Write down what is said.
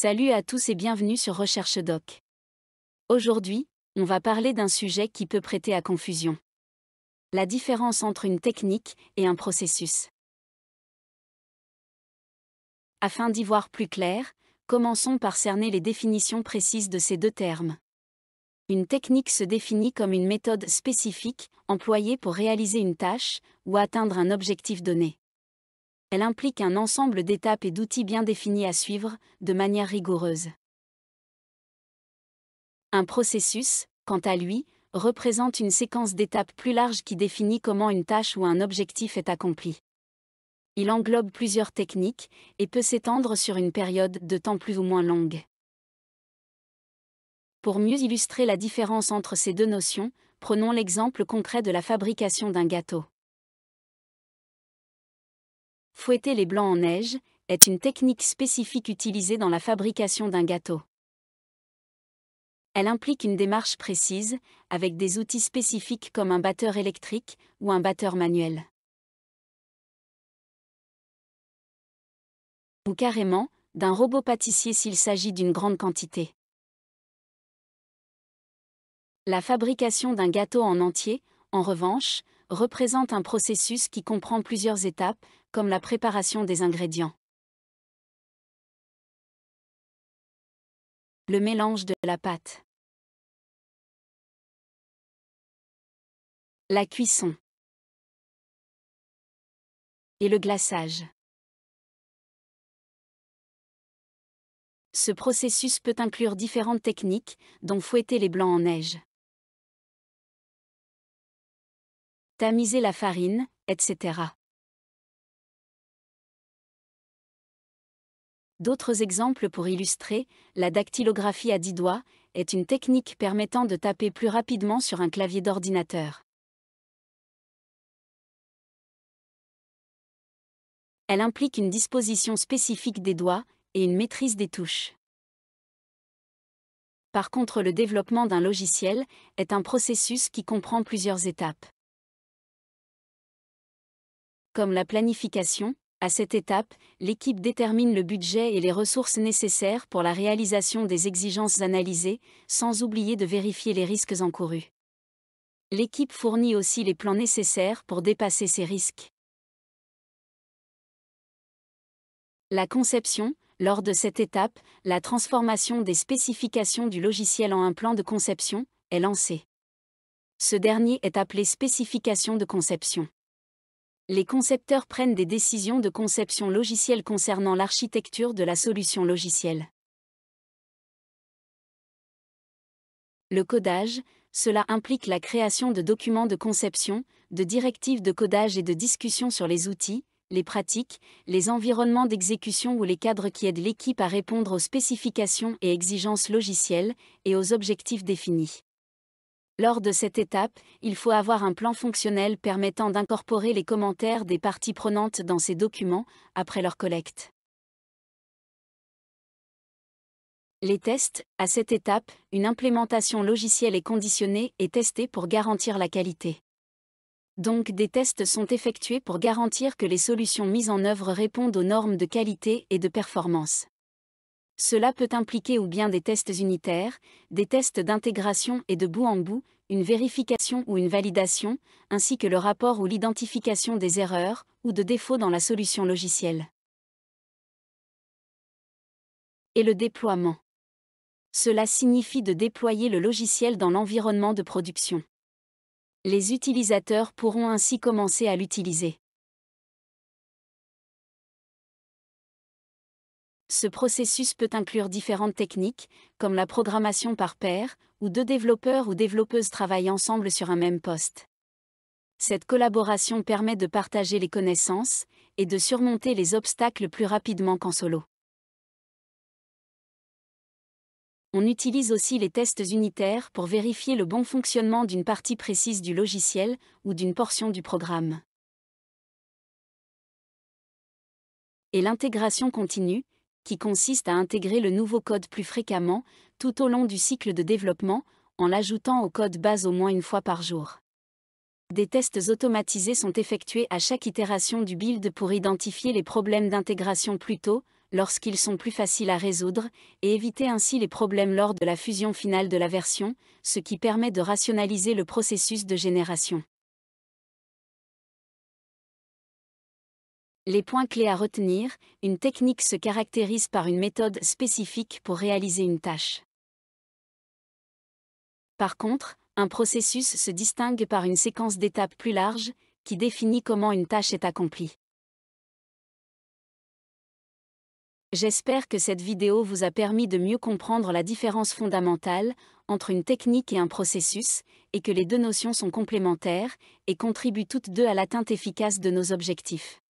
Salut à tous et bienvenue sur Recherche Doc. Aujourd'hui, on va parler d'un sujet qui peut prêter à confusion. La différence entre une technique et un processus. Afin d'y voir plus clair, commençons par cerner les définitions précises de ces deux termes. Une technique se définit comme une méthode spécifique, employée pour réaliser une tâche ou atteindre un objectif donné. Elle implique un ensemble d'étapes et d'outils bien définis à suivre, de manière rigoureuse. Un processus, quant à lui, représente une séquence d'étapes plus large qui définit comment une tâche ou un objectif est accompli. Il englobe plusieurs techniques et peut s'étendre sur une période de temps plus ou moins longue. Pour mieux illustrer la différence entre ces deux notions, prenons l'exemple concret de la fabrication d'un gâteau. Fouetter les blancs en neige est une technique spécifique utilisée dans la fabrication d'un gâteau. Elle implique une démarche précise, avec des outils spécifiques comme un batteur électrique ou un batteur manuel. Ou carrément, d'un robot pâtissier s'il s'agit d'une grande quantité. La fabrication d'un gâteau en entier, en revanche, représente un processus qui comprend plusieurs étapes, comme la préparation des ingrédients. Le mélange de la pâte. La cuisson. Et le glaçage. Ce processus peut inclure différentes techniques, dont fouetter les blancs en neige, tamiser la farine, etc. D'autres exemples pour illustrer, la dactylographie à 10 doigts est une technique permettant de taper plus rapidement sur un clavier d'ordinateur. Elle implique une disposition spécifique des doigts et une maîtrise des touches. Par contre, le développement d'un logiciel est un processus qui comprend plusieurs étapes. Comme la planification, à cette étape, l'équipe détermine le budget et les ressources nécessaires pour la réalisation des exigences analysées, sans oublier de vérifier les risques encourus. L'équipe fournit aussi les plans nécessaires pour dépasser ces risques. La conception, lors de cette étape, la transformation des spécifications du logiciel en un plan de conception, est lancée. Ce dernier est appelé spécification de conception. Les concepteurs prennent des décisions de conception logicielle concernant l'architecture de la solution logicielle. Le codage, cela implique la création de documents de conception, de directives de codage et de discussions sur les outils, les pratiques, les environnements d'exécution ou les cadres qui aident l'équipe à répondre aux spécifications et exigences logicielles et aux objectifs définis. Lors de cette étape, il faut avoir un plan fonctionnel permettant d'incorporer les commentaires des parties prenantes dans ces documents, après leur collecte. Les tests, à cette étape, une implémentation logicielle est conditionnée et testée pour garantir la qualité. Donc des tests sont effectués pour garantir que les solutions mises en œuvre répondent aux normes de qualité et de performance. Cela peut impliquer ou bien des tests unitaires, des tests d'intégration et de bout en bout, une vérification ou une validation, ainsi que le rapport ou l'identification des erreurs ou de défauts dans la solution logicielle. Et le déploiement. Cela signifie de déployer le logiciel dans l'environnement de production. Les utilisateurs pourront ainsi commencer à l'utiliser. Ce processus peut inclure différentes techniques, comme la programmation par pair, où deux développeurs ou développeuses travaillent ensemble sur un même poste. Cette collaboration permet de partager les connaissances et de surmonter les obstacles plus rapidement qu'en solo. On utilise aussi les tests unitaires pour vérifier le bon fonctionnement d'une partie précise du logiciel ou d'une portion du programme. Et l'intégration continue, qui consiste à intégrer le nouveau code plus fréquemment, tout au long du cycle de développement, en l'ajoutant au code base au moins une fois par jour. Des tests automatisés sont effectués à chaque itération du build pour identifier les problèmes d'intégration plus tôt, lorsqu'ils sont plus faciles à résoudre, et éviter ainsi les problèmes lors de la fusion finale de la version, ce qui permet de rationaliser le processus de génération. Les points clés à retenir: une technique se caractérise par une méthode spécifique pour réaliser une tâche. Par contre, un processus se distingue par une séquence d'étapes plus large, qui définit comment une tâche est accomplie. J'espère que cette vidéo vous a permis de mieux comprendre la différence fondamentale entre une technique et un processus, et que les deux notions sont complémentaires et contribuent toutes deux à l'atteinte efficace de nos objectifs.